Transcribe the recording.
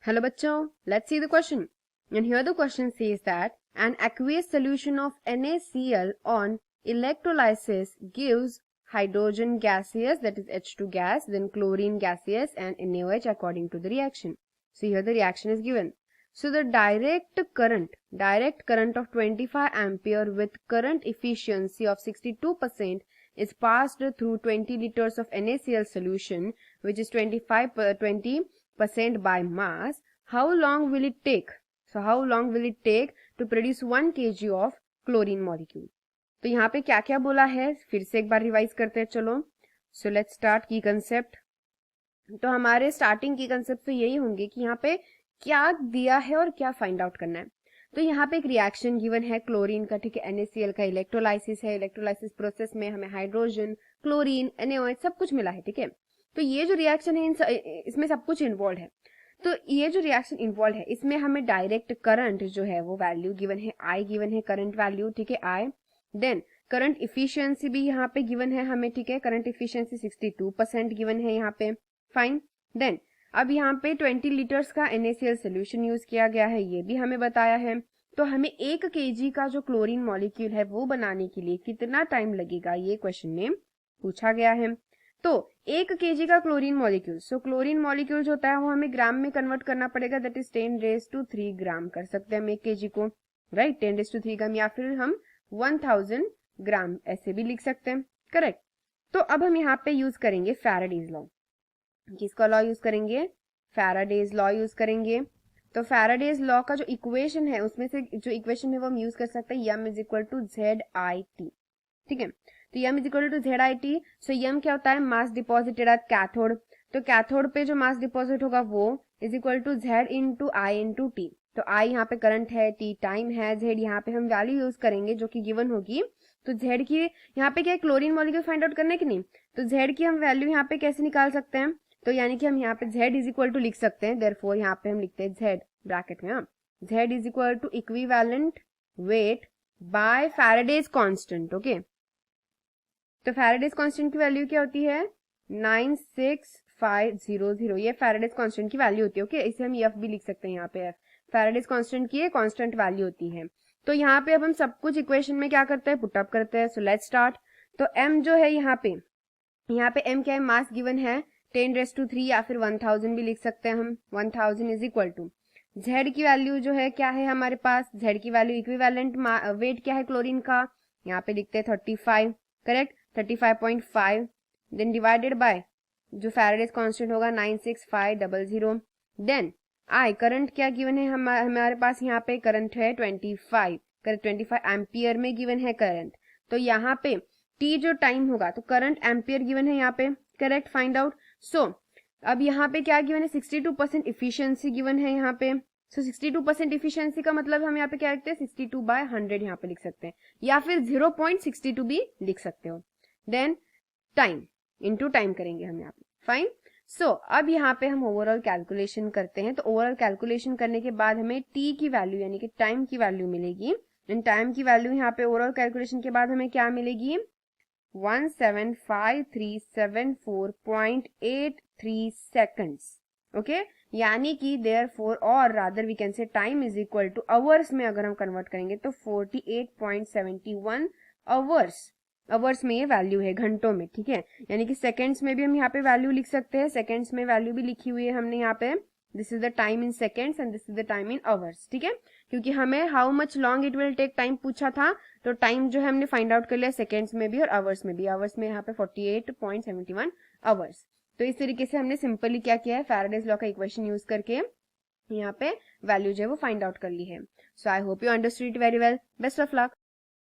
Hello bachcho, let's see the question. And here the question says that an aqueous solution of NaCl on electrolysis gives hydrogen gaseous, that is H2 gas, then chlorine gaseous and NaOH according to the reaction. So here the reaction is given. So the direct current of 25 ampere with current efficiency of 62% is passed through 20 liters of NaCl solution, which is 20% by mass. How long will it take? So how long will it take to produce 1 kg of chlorine molecule? तो यहाँ पे क्या क्या बोला है फिर से एक बार रिवाइज करते हैं चलो. सो लेट्स स्टार्ट की कंसेप्ट. तो हमारे स्टार्टिंग की कंसेप्ट तो यही होंगे कि यहाँ पे क्या दिया है और क्या फाइंड आउट करना है. तो यहाँ पे एक रिएक्शन गिवन है क्लोरीन का, ठीक है. NaCl का इलेक्ट्रोलाइसिस है. इलेक्ट्रोलाइसिस प्रोसेस में हमें हाइड्रोजन, क्लोरीन, NaOH सब कुछ मिला है, ठीक है. तो ये जो रिएक्शन है इसमें सब कुछ इन्वॉल्व है. तो ये जो रिएक्शन इन्वॉल्व है इसमें हमें डायरेक्ट करंट जो है वो वैल्यू गिवन है, I गिवन है, करंट वैल्यू, ठीक है, I. देन करंट इफिशियंसी भी यहाँ पे गिवन है हमें, ठीक है. करंट इफिशियंसी 62% गिवन है यहाँ पे. फाइन. देन अब यहाँ पे 20 लीटर्स का NaCl सोल्यूशन यूज किया गया है, ये भी हमें बताया है. तो हमें 1 kg का जो क्लोरीन मॉलिक्यूल है वो बनाने के लिए कितना टाइम लगेगा ये क्वेश्चन में पूछा गया है. तो 1 kg का chlorine molecule, so chlorine molecule जो होता है वो हमें ग्राम में कन्वर्ट करना पड़ेगा, दैट इज 10⁻³ ग्राम कर सकते हैं हम 1 kg को, राइट. 10⁻³ ग्राम या फिर हम 1000 ग्राम ऐसे भी लिख सकते हैं, करेक्ट. तो अब हम यहाँ पे यूज करेंगे फैराडेज लॉ. किसका लॉ यूज करेंगे? फैराडेज लॉ यूज करेंगे. तो फैराडेज लॉ का जो इक्वेशन है उसमें से जो इक्वेशन है वो हम यूज कर सकते हैं, m = ZIT, ठीक है. तो m = ZIT. सो m क्या होता है? Mass deposited at cathode. तो कैथोड पे जो मास डिपॉजिट होगा वो is equal to Z × I × T. तो I यहाँ पे करंट है, T टाइम है, Z यहाँ पे हम वैल्यू यूज करेंगे जो कि गिवन होगी. तो Z की यहाँ पे क्या है? क्लोरीन मॉलिक्यूल फाइंड आउट करने की नहीं. तो Z की हम वैल्यू यहाँ पे कैसे निकाल सकते हैं? तो यानी कि हम यहाँ पे Z = लिख सकते हैं, देयरफॉर यहाँ पे हम लिखते हैं Z ब्रैकेट में. Z = equivalent weight by Faraday's constant. Okay. तो फैराडेज कांस्टेंट की वैल्यू क्या होती है? 96500. ये फैराडेज कांस्टेंट की वैल्यू होती है. ओके. इसे हम F भी लिख सकते हैं यहाँ पे. F फैराडेज कांस्टेंट की कांस्टेंट वैल्यू होती है. तो यहाँ पे अब हम सब कुछ इक्वेशन में क्या करते हैं? पुटअप करते हैं. So let's start. तो M जो है यहाँ पे M क्या है? मास गिवन है 10⁻³ या फिर 1000 भी लिख सकते हैं हम. 1000 इज इक्वल टू Z की वैल्यू जो है क्या है हमारे पास? Z की वैल्यू इक्विवेलेंट वेट क्या है क्लोरीन का? यहाँ पे लिखते हैं 35, करेक्ट, 35.5. देन डिवाइडेड बाय जो फैराडेज कांस्टेंट होगा 96500. देन I करंट क्या गिवन है हमारे पास? यहाँ पे करंट है 25, करेक्ट, 25 एम्पियर में गिवन है करंट. तो यहाँ पे T जो टाइम होगा तो करंट एम्पियर गिवन है यहाँ पे, करेक्ट, फाइंड आउट. सो अब यहाँ पे क्या गिवन है? 62% इफिशियंसी गिवन है यहाँ पे. सो 62% इफिशियंसी का मतलब हम यहाँ पे क्या लिखते हैं? 62/100 यहाँ पे लिख सकते हैं, या फिर 0.62 भी लिख सकते हो. देन टाइम इनटू टाइम करेंगे हम यहाँ पे. फाइन. सो अब यहाँ पे हम ओवरऑल कैलकुलेशन करते हैं. तो ओवरऑल कैलकुलेशन करने के बाद हमें टी की वैल्यू यानी कि टाइम की वैल्यू मिलेगी. एंड टाइम की वैल्यू यहाँ पे ओवरऑल कैलकुलेशन के बाद हमें क्या मिलेगी? 175,374.83 सेकंड्स. ओके. यानी कि देयरफॉर और rather we can say time is equal to hours में अगर हम कन्वर्ट करेंगे तो 48.71 आवर्स. आवर्स में ये वैल्यू है, घंटों में, ठीक है. यानी कि सेकंड्स में भी हम यहाँ पे वैल्यू लिख सकते हैं. सेकंड्स में वैल्यू भी लिखी हुई है हमने यहाँ पे. This is the time in seconds and this is the time in hours, ठीक है. क्योंकि हमें how much long it will take time पूछा था, तो टाइम जो है हमने फाइंड आउट कर लिया सेकंड्स में भी और आवर्स में भी. आवर्स में यहाँ पे 48.71 आवर्स. तो इस तरीके से हमने सिंपली क्या किया है? फैराडेज लॉ का इक्वेशन यूज करके यहाँ पे वैल्यू जो है वो फाइंड आउट कर ली है. So I hope you understood it very well. Best of luck.